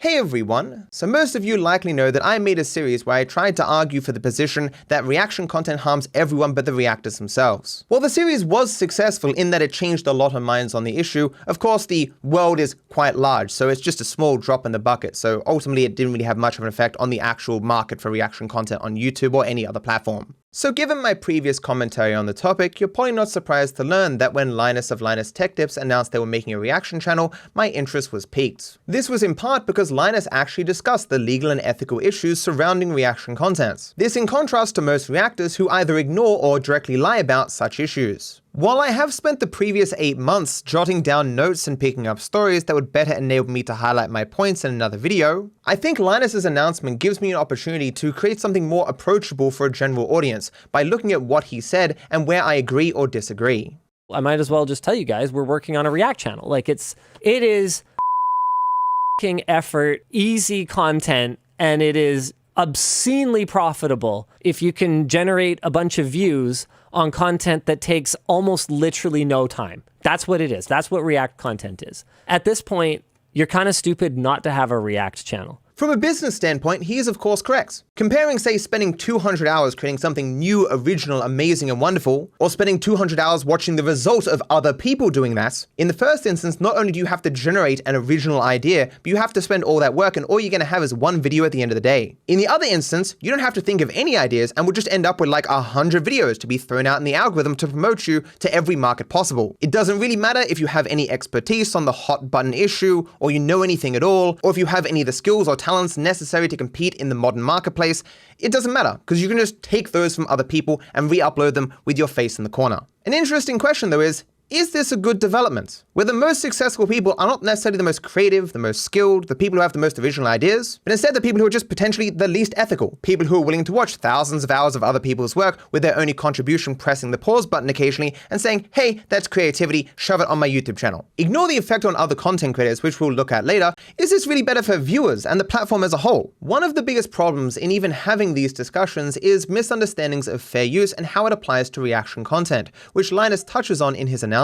Hey everyone! So most of you likely know that I made a series where I tried to argue for the position that reaction content harms everyone but the reactors themselves. Well, the series was successful in that it changed a lot of minds on the issue. Of course, the world is quite large, so it's just a small drop in the bucket, so ultimately it didn't really have much of an effect on the actual market for reaction content on YouTube or any other platform. So given my previous commentary on the topic, you're probably not surprised to learn that when Linus of Linus Tech Tips announced they were making a reaction channel, my interest was piqued. This was in part because Linus actually discussed the legal and ethical issues surrounding reaction content. This in contrast to most reactors who either ignore or directly lie about such issues. While I have spent the previous 8 months jotting down notes and picking up stories that would better enable me to highlight my points in another video, I think Linus's announcement gives me an opportunity to create something more approachable for a general audience by looking at what he said and where I agree or disagree. I might as well just tell you guys we're working on a React channel. Like it is effort, easy content, and it is obscenely profitable if you can generate a bunch of views on content that takes almost literally no time. That's what it is. That's what React content is. At this point, you're kind of stupid not to have a React channel. From a business standpoint, he is of course correct. Comparing, say, spending 200 hours creating something new, original, amazing, and wonderful, or spending 200 hours watching the result of other people doing that, in the first instance, not only do you have to generate an original idea, but you have to spend all that work and all you're going to have is one video at the end of the day. In the other instance, you don't have to think of any ideas and will just end up with like 100 videos to be thrown out in the algorithm to promote you to every market possible. It doesn't really matter if you have any expertise on the hot button issue, or you know anything at all, or if you have any of the skills or talents necessary to compete in the modern marketplace. It doesn't matter, because you can just take those from other people and re-upload them with your face in the corner. An interesting question though is this a good development? Where the most successful people are not necessarily the most creative, the most skilled, the people who have the most original ideas, but instead the people who are just potentially the least ethical, people who are willing to watch thousands of hours of other people's work with their only contribution pressing the pause button occasionally and saying, hey, that's creativity, shove it on my YouTube channel. Ignore the effect on other content creators, which we'll look at later. Is this really better for viewers and the platform as a whole? One of the biggest problems in even having these discussions is misunderstandings of fair use and how it applies to reaction content, which Linus touches on in his announcement.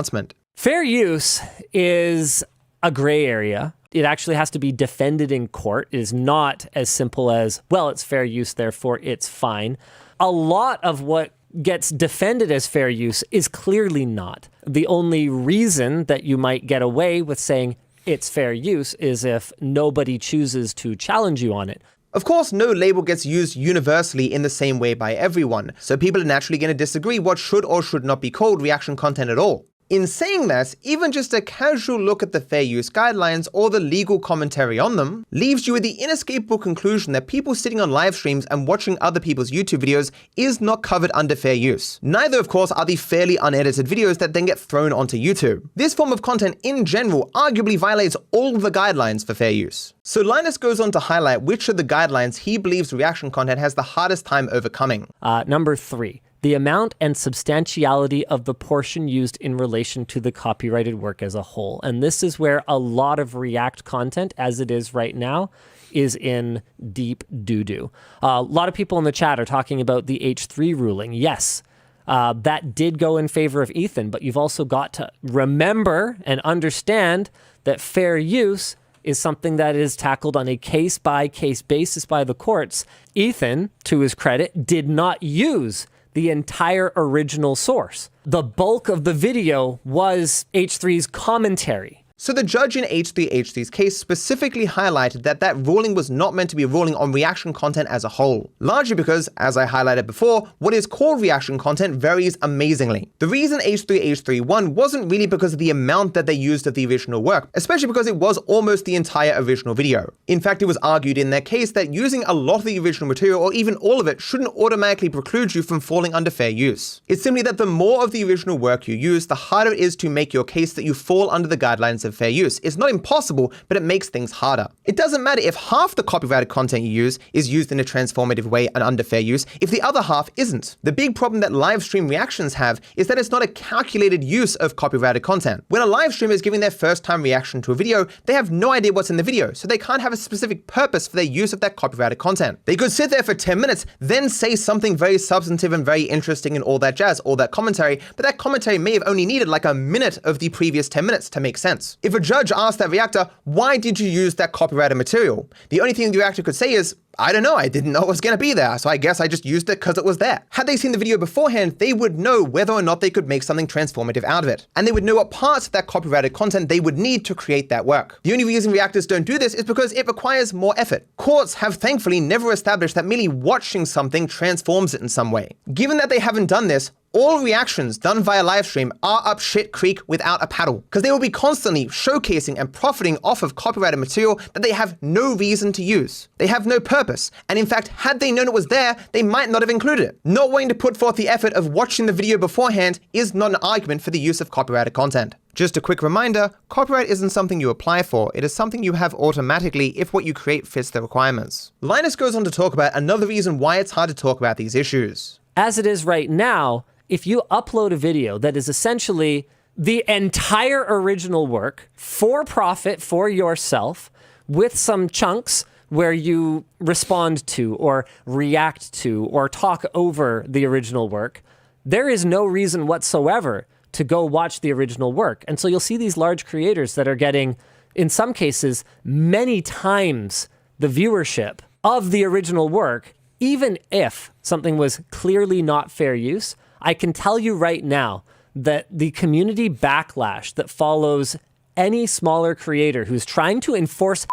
Fair use is a gray area. It actually has to be defended in court. It is not as simple as, well, it's fair use, therefore it's fine. A lot of what gets defended as fair use is clearly not. The only reason that you might get away with saying it's fair use is if nobody chooses to challenge you on it. Of course, no label gets used universally in the same way by everyone, so people are naturally going to disagree what should or should not be called reaction content at all. In saying that, even just a casual look at the fair use guidelines or the legal commentary on them leaves you with the inescapable conclusion that people sitting on live streams and watching other people's YouTube videos is not covered under fair use. Neither, of course, are the fairly unedited videos that then get thrown onto YouTube. This form of content in general arguably violates all of the guidelines for fair use. So Linus goes on to highlight which of the guidelines he believes reaction content has the hardest time overcoming. Number 3. The amount and substantiality of the portion used in relation to the copyrighted work as a whole. And this is where a lot of React content, as it is right now, is in deep doo-doo. A lot of people in the chat are talking about the H3 ruling. Yes, that did go in favor of Ethan, but you've also got to remember and understand that fair use is something that is tackled on a case-by-case basis by the courts. Ethan, to his credit, did not use the entire original source. The bulk of the video was H3's commentary. So the judge in H3's case specifically highlighted that that ruling was not meant to be a ruling on reaction content as a whole, largely because, as I highlighted before, what is called reaction content varies amazingly. The reason H3 won wasn't really because of the amount that they used of the original work, especially because it was almost the entire original video. In fact, it was argued in their case that using a lot of the original material, or even all of it, shouldn't automatically preclude you from falling under fair use. It's simply that the more of the original work you use, the harder it is to make your case that you fall under the guidelines of fair use. It's not impossible, but it makes things harder. It doesn't matter if half the copyrighted content you use is used in a transformative way and under fair use, if the other half isn't. The big problem that live stream reactions have is that it's not a calculated use of copyrighted content. When a live streamer is giving their first time reaction to a video, they have no idea what's in the video, so they can't have a specific purpose for their use of that copyrighted content. They could sit there for 10 minutes, then say something very substantive and very interesting and all that jazz, all that commentary, but that commentary may have only needed like a minute of the previous 10 minutes to make sense. reactors. If a judge asked that reactor, why did you use that copyrighted material? The only thing the reactor could say is, I don't know, I didn't know it was going to be there, so I guess I just used it because it was there. Had they seen the video beforehand, they would know whether or not they could make something transformative out of it. And they would know what parts of that copyrighted content they would need to create that work. The only reason reactors don't do this is because it requires more effort. Courts have thankfully never established that merely watching something transforms it in some way. Given that they haven't done this, all reactions done via livestream are up shit creek without a paddle, because they will be constantly showcasing and profiting off of copyrighted material that they have no reason to use. They have no purpose, and in fact, had they known it was there, they might not have included it. Not wanting to put forth the effort of watching the video beforehand is not an argument for the use of copyrighted content. Just a quick reminder, copyright isn't something you apply for, it is something you have automatically if what you create fits the requirements. Linus goes on to talk about another reason why it's hard to talk about these issues. As it is right now, if you upload a video that is essentially the entire original work for profit for yourself with some chunks where you respond to or react to or talk over the original work, there is no reason whatsoever to go watch the original work. And so you'll see these large creators that are getting, in some cases, many times the viewership of the original work, even if something was clearly not fair use. I can tell you right now that the community backlash that follows any smaller creator who's trying to enforce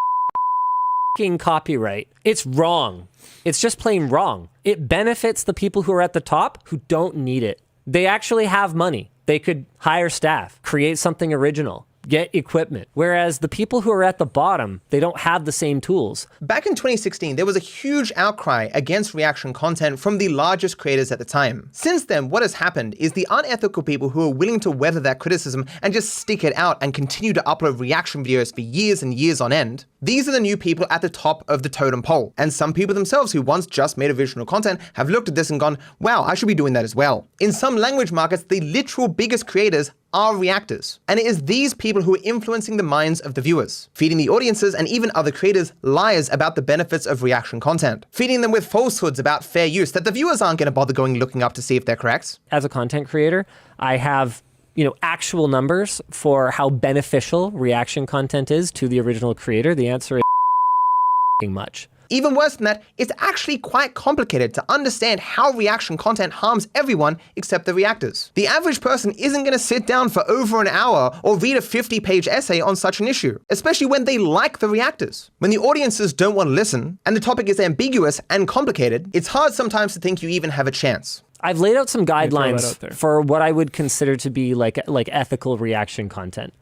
copyright, it's wrong. It's just plain wrong. It benefits the people who are at the top who don't need it. They actually have money. They could hire staff, create something original, get equipment. Whereas the people who are at the bottom, they don't have the same tools. Back in 2016, there was a huge outcry against reaction content from the largest creators at the time. Since then, what has happened is the unethical people who are willing to weather that criticism and just stick it out and continue to upload reaction videos for years and years on end, these are the new people at the top of the totem pole. And some people themselves who once just made original content have looked at this and gone, wow, I should be doing that as well. In some language markets, the literal biggest creators are reactors. And it is these people who are influencing the minds of the viewers, feeding the audiences and even other creators lies about the benefits of reaction content, feeding them with falsehoods about fair use that the viewers aren't going to bother going looking up to see if they're correct. As a content creator, I have actual numbers for how beneficial reaction content is to the original creator. The answer is much. Even worse than that, it's actually quite complicated to understand how reaction content harms everyone except the reactors. The average person isn't going to sit down for over an hour or read a 50-page essay on such an issue, especially when they like the reactors. When the audiences don't want to listen, and the topic is ambiguous and complicated, it's hard sometimes to think you even have a chance. I've laid out some guidelines for what I would consider to be like ethical reaction content,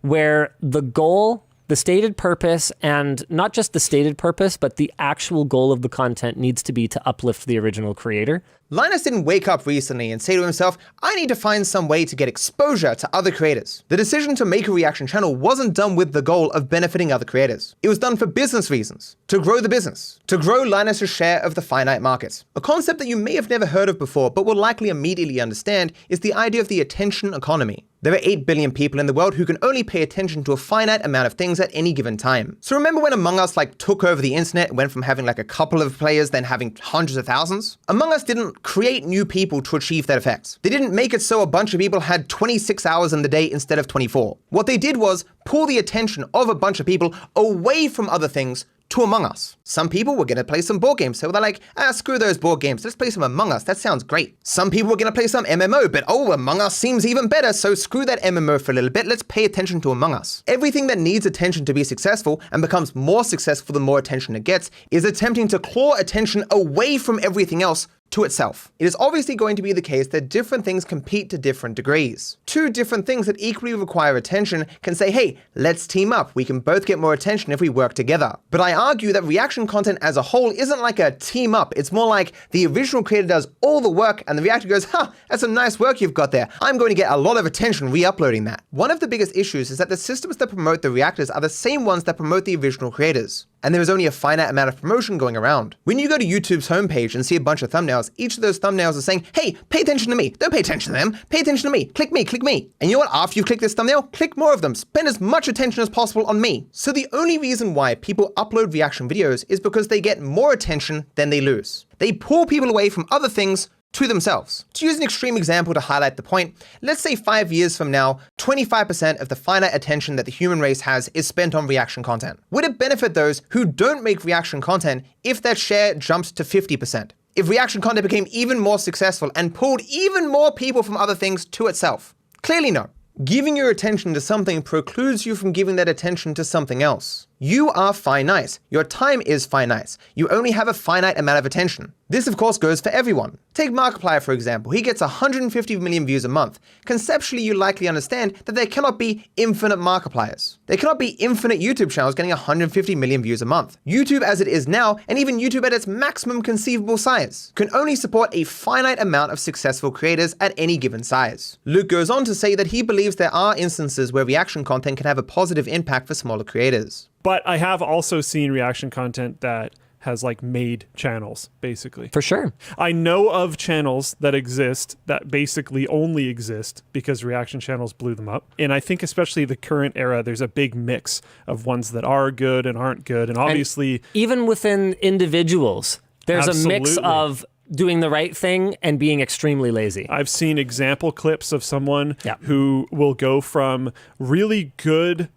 where the goal, the stated purpose, and not just the stated purpose, but the actual goal of the content needs to be to uplift the original creator. Linus didn't wake up recently and say to himself, I need to find some way to get exposure to other creators. The decision to make a reaction channel wasn't done with the goal of benefiting other creators. It was done for business reasons, to grow the business, to grow Linus's share of the finite market. A concept that you may have never heard of before, but will likely immediately understand, is the idea of the attention economy. There are 8 billion people in the world who can only pay attention to a finite amount of things at any given time. So remember when Among Us took over the internet and went from having a couple of players then having hundreds of thousands? Among Us didn't create new people to achieve that effect. They didn't make it so a bunch of people had 26 hours in the day instead of 24. What they did was pull the attention of a bunch of people away from other things to Among Us. Some people were going to play some board games, so they're like, screw those board games, let's play some Among Us, that sounds great. Some people were going to play some MMO, but Among Us seems even better, so screw that MMO for a little bit, let's pay attention to Among Us. Everything that needs attention to be successful, and becomes more successful the more attention it gets, is attempting to claw attention away from everything else to itself. It is obviously going to be the case that different things compete to different degrees. Two different things that equally require attention can say, hey, let's team up. We can both get more attention if we work together. But I argue that reaction content as a whole isn't like a team up. It's more like the original creator does all the work and the reactor goes, that's some nice work you've got there. I'm going to get a lot of attention re-uploading that. One of the biggest issues is that the systems that promote the reactors are the same ones that promote the original creators. And there is only a finite amount of promotion going around. When you go to YouTube's homepage and see a bunch of thumbnails, each of those thumbnails are saying, hey, pay attention to me. Don't pay attention to them. Pay attention to me. Click me, click me. And you know what? After you click this thumbnail, click more of them. Spend as much attention as possible on me. So the only reason why people upload reaction videos is because they get more attention than they lose. They pull people away from other things to themselves. To use an extreme example to highlight the point, let's say 5 years from now, 25% of the finite attention that the human race has is spent on reaction content. Would it benefit those who don't make reaction content if that share jumped to 50%? If reaction content became even more successful and pulled even more people from other things to itself? Clearly no. Giving your attention to something precludes you from giving that attention to something else. You are finite. Your time is finite. You only have a finite amount of attention. This, of course, goes for everyone. Take Markiplier, for example. He gets 150 million views a month. Conceptually, you likely understand that there cannot be infinite Markipliers. There cannot be infinite YouTube channels getting 150 million views a month. YouTube as it is now, and even YouTube at its maximum conceivable size, can only support a finite amount of successful creators at any given size. Luke goes on to say that he believes there are instances where reaction content can have a positive impact for smaller creators. But I have also seen reaction content that has like made channels, basically. For sure. I know of channels that exist that basically only exist because reaction channels blew them up. And I think especially the current era, there's a big mix of ones that are good and aren't good. And obviously... And even within individuals, there's a mix of doing the right thing and being extremely lazy. I've seen example clips of someone who will go from really good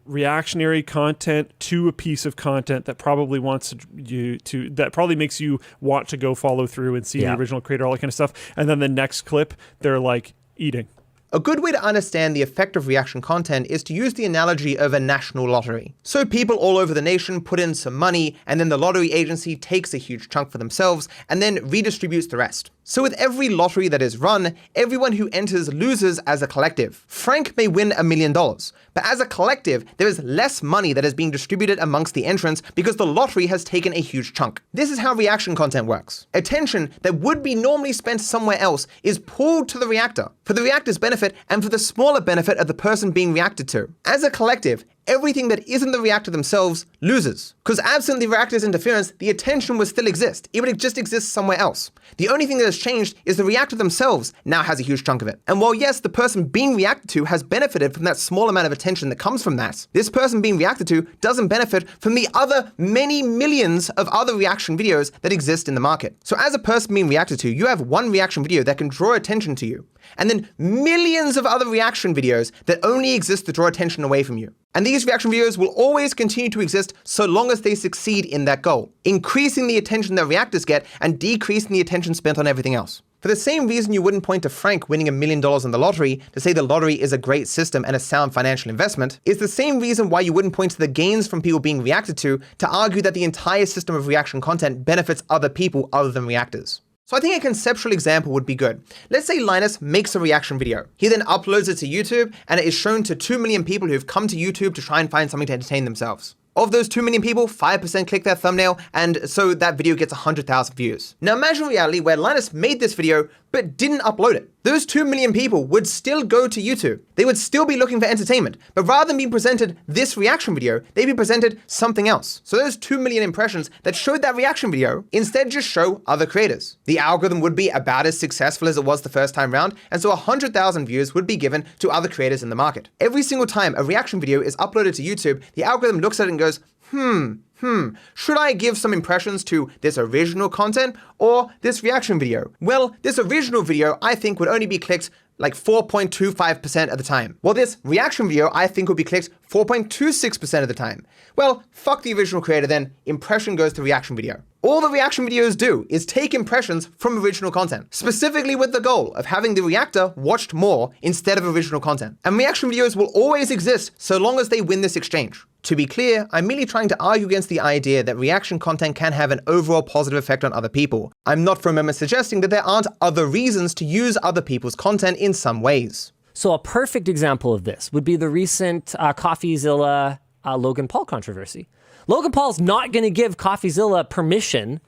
reactionary content to a piece of content that probably that probably makes you want to go follow through and see the original creator, all that kind of stuff. And then the next clip, they're like eating. A good way to understand the effect of reaction content is to use the analogy of a national lottery. So people all over the nation put in some money, and then the lottery agency takes a huge chunk for themselves and then redistributes the rest. So with every lottery that is run, everyone who enters loses as a collective. Frank may win $1 million, but as a collective, there is less money that is being distributed amongst the entrants because the lottery has taken a huge chunk. This is how reaction content works. Attention that would be normally spent somewhere else is pulled to the reactor for the reactor's benefit and for the smaller benefit of the person being reacted to. As a collective, everything that isn't the reactor themselves loses. Because absent the reactor's interference, the attention would still exist. It would just exist somewhere else. The only thing that has changed is the reactor themselves now has a huge chunk of it. And while yes, the person being reacted to has benefited from that small amount of attention that comes from that, this person being reacted to doesn't benefit from the other many millions of other reaction videos that exist in the market. So as a person being reacted to, you have one reaction video that can draw attention to you, and then millions of other reaction videos that only exist to draw attention away from you. And these reaction videos will always continue to exist so long as they succeed in that goal, increasing the attention that reactors get and decreasing the attention spent on everything else. For the same reason you wouldn't point to Frank winning $1 million in the lottery to say the lottery is a great system and a sound financial investment, is the same reason why you wouldn't point to the gains from people being reacted to argue that the entire system of reaction content benefits other people other than reactors. So I think a conceptual example would be good. Let's say Linus makes a reaction video. He then uploads it to YouTube, and it is shown to 2 million people who've come to YouTube to try and find something to entertain themselves. Of those 2 million people, 5% click their thumbnail, and so that video gets 100,000 views. Now imagine reality where Linus made this video, but didn't upload it. Those 2 million people would still go to YouTube. They would still be looking for entertainment, but rather than being presented this reaction video, they'd be presented something else. So those 2 million impressions that showed that reaction video instead just show other creators. The algorithm would be about as successful as it was the first time round, and so 100,000 views would be given to other creators in the market. Every single time a reaction video is uploaded to YouTube, the algorithm looks at it and goes, should I give some impressions to this original content or this reaction video? Well, this original video I think would only be clicked like 4.25% of the time. Well, this reaction video I think would be clicked 4.26% of the time. Well, fuck the original creator then, impression goes to reaction video. All the reaction videos do is take impressions from original content, specifically with the goal of having the reactor watched more instead of original content. And reaction videos will always exist so long as they win this exchange. To be clear, I'm merely trying to argue against the idea that reaction content can have an overall positive effect on other people. I'm not for a moment suggesting that there aren't other reasons to use other people's content in some ways. So a perfect example of this would be the recent CoffeeZilla Logan Paul controversy. Logan Paul's not going to give CoffeeZilla permission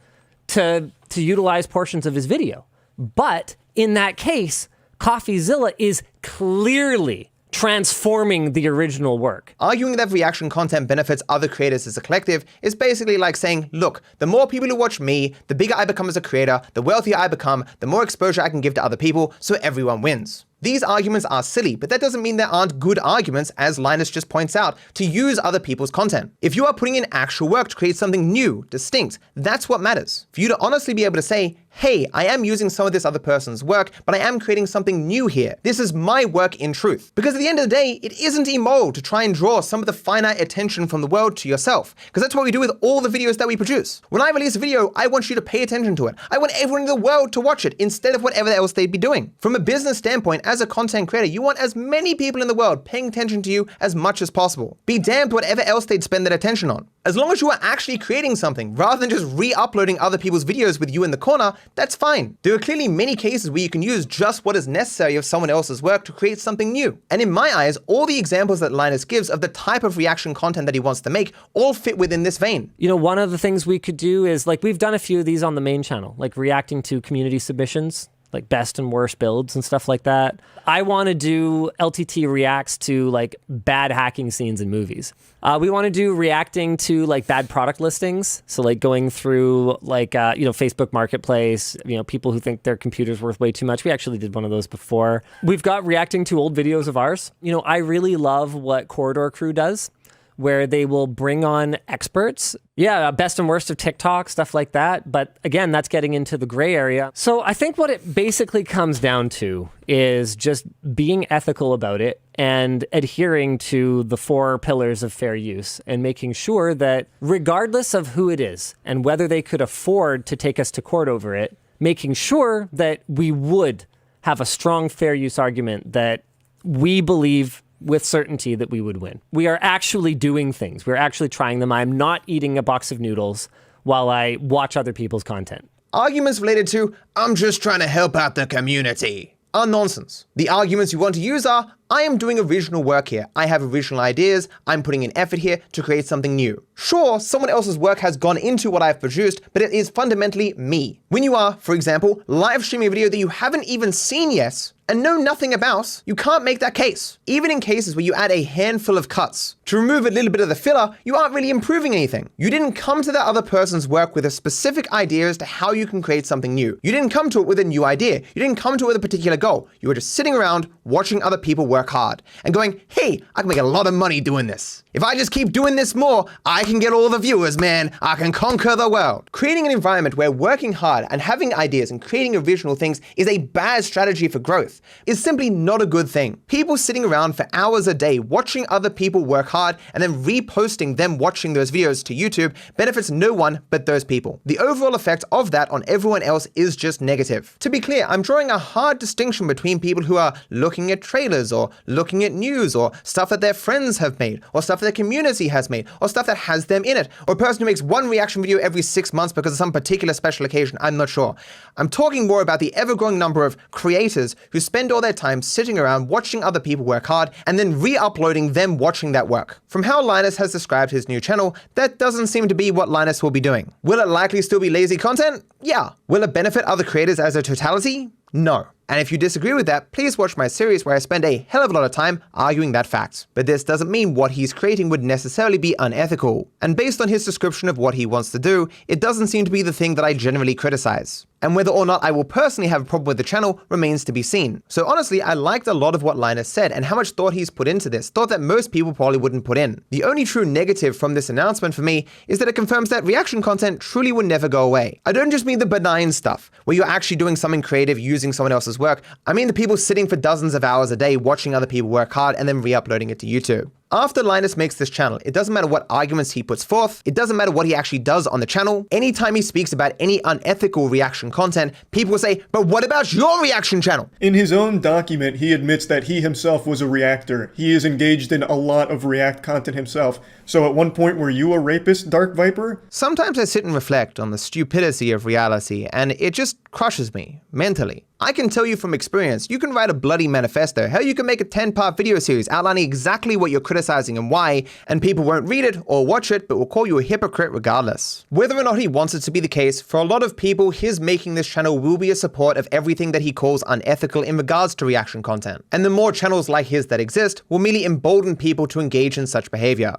to utilize portions of his video. But in that case, CoffeeZilla is clearly transforming the original work. Arguing that reaction content benefits other creators as a collective is basically like saying, look, the more people who watch me, the bigger I become as a creator, the wealthier I become, the more exposure I can give to other people, so everyone wins. These arguments are silly, but that doesn't mean there aren't good arguments, as Linus just points out, to use other people's content. If you are putting in actual work to create something new, distinct, that's what matters. For you to honestly be able to say, hey, I am using some of this other person's work, but I am creating something new here. This is my work in truth. Because at the end of the day, it isn't immoral to try and draw some of the finite attention from the world to yourself. Because that's what we do with all the videos that we produce. When I release a video, I want you to pay attention to it. I want everyone in the world to watch it instead of whatever else they'd be doing. From a business standpoint, as a content creator, you want as many people in the world paying attention to you as much as possible. Be damned whatever else they'd spend their attention on. As long as you are actually creating something, rather than just re-uploading other people's videos with you in the corner, that's fine. There are clearly many cases where you can use just what is necessary of someone else's work to create something new. And in my eyes, all the examples that Linus gives of the type of reaction content that he wants to make all fit within this vein. You know, one of the things we could do is, like, we've done a few of these on the main channel, like reacting to community submissions, like best and worst builds and stuff like that. I want to do LTT reacts to like bad hacking scenes in movies. We want to do reacting to like bad product listings. So like going through like, Facebook Marketplace, people who think their computer's worth way too much. We actually did one of those before. We've got reacting to old videos of ours. I really love what Corridor Crew does, where they will bring on experts. Yeah, best and worst of TikTok, stuff like that. But again, that's getting into the gray area. So I think what it basically comes down to is just being ethical about it and adhering to the 4 pillars of fair use and making sure that regardless of who it is and whether they could afford to take us to court over it, making sure that we would have a strong fair use argument that we believe with certainty that we would win. We are actually doing things. We're actually trying them. I'm not eating a box of noodles while I watch other people's content. Arguments related to, I'm just trying to help out the community, are nonsense. The arguments you want to use are, I am doing original work here. I have original ideas. I'm putting in effort here to create something new. Sure, someone else's work has gone into what I've produced, but it is fundamentally me. When you are, for example, live streaming a video that you haven't even seen yet and know nothing about, you can't make that case. Even in cases where you add a handful of cuts to remove a little bit of the filler, you aren't really improving anything. You didn't come to that other person's work with a specific idea as to how you can create something new. You didn't come to it with a new idea. You didn't come to it with a particular goal. You were just sitting around watching other people work hard and going, hey, I can make a lot of money doing this. If I just keep doing this more, I can get all the viewers, man. I can conquer the world. Creating an environment where working hard and having ideas and creating original things is a bad strategy for growth is simply not a good thing. People sitting around for hours a day watching other people work hard and then reposting them watching those videos to YouTube benefits no one but those people. The overall effect of that on everyone else is just negative. To be clear, I'm drawing a hard distinction between people who are looking at trailers or looking at news or stuff that their friends have made or stuff that their community has made or stuff that has them in it, or a person who makes one reaction video every 6 months because of some particular special occasion. I'm not sure. I'm talking more about the ever-growing number of creators who spend all their time sitting around watching other people work hard and then re-uploading them watching that work. From how Linus has described his new channel, that doesn't seem to be what Linus will be doing. Will it likely still be lazy content? Yeah. Will it benefit other creators as a totality? No. And if you disagree with that, please watch my series where I spend a hell of a lot of time arguing that fact. But this doesn't mean what he's creating would necessarily be unethical. And based on his description of what he wants to do, it doesn't seem to be the thing that I generally criticize. And whether or not I will personally have a problem with the channel remains to be seen. So honestly, I liked a lot of what Linus said and how much thought he's put into this, thought that most people probably wouldn't put in. The only true negative from this announcement for me is that it confirms that reaction content truly will never go away. I don't just mean the benign stuff, where you're actually doing something creative using someone else's work. I mean the people sitting for dozens of hours a day watching other people work hard and then re-uploading it to YouTube. After Linus makes this channel, it doesn't matter what arguments he puts forth, it doesn't matter what he actually does on the channel. Anytime he speaks about any unethical reaction content, people will say, but what about your reaction channel? In his own document, he admits that he himself was a reactor. He is engaged in a lot of React content himself. So at one point, were you a rapist, Dark Viper? Sometimes I sit and reflect on the stupidity of reality, and it just crushes me, mentally. I can tell you from experience, you can write a bloody manifesto. Hell, you can make a 10-part video series outlining exactly what you're criticizing and why, and people won't read it or watch it, but will call you a hypocrite regardless. Whether or not he wants it to be the case, for a lot of people, his making this channel will be a support of everything that he calls unethical in regards to reaction content. And the more channels like his that exist will merely embolden people to engage in such behavior.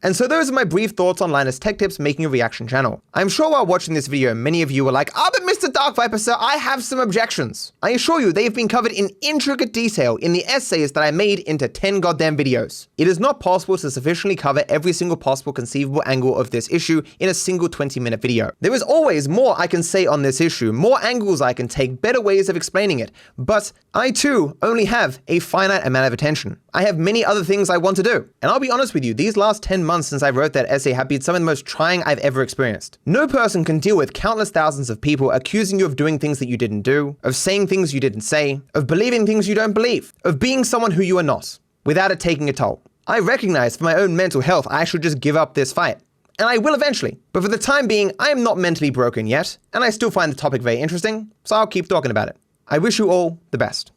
And so those are my brief thoughts on Linus Tech Tips making a reaction channel. I'm sure while watching this video, many of you were like, but Mr. Dark Viper, sir, I have some objections. I assure you, they've been covered in intricate detail in the essays that I made into 10 goddamn videos. It is not possible to sufficiently cover every single possible conceivable angle of this issue in a single 20-minute video. There is always more I can say on this issue, more angles I can take, better ways of explaining it, but I too only have a finite amount of attention. I have many other things I want to do. And I'll be honest with you, these last 10 months since I wrote that essay have been some of the most trying I've ever experienced. No person can deal with countless thousands of people accusing you of doing things that you didn't do, of saying things you didn't say, of believing things you don't believe, of being someone who you are not, without it taking a toll. I recognize for my own mental health I should just give up this fight. And I will eventually. But for the time being, I am not mentally broken yet, and I still find the topic very interesting, so I'll keep talking about it. I wish you all the best.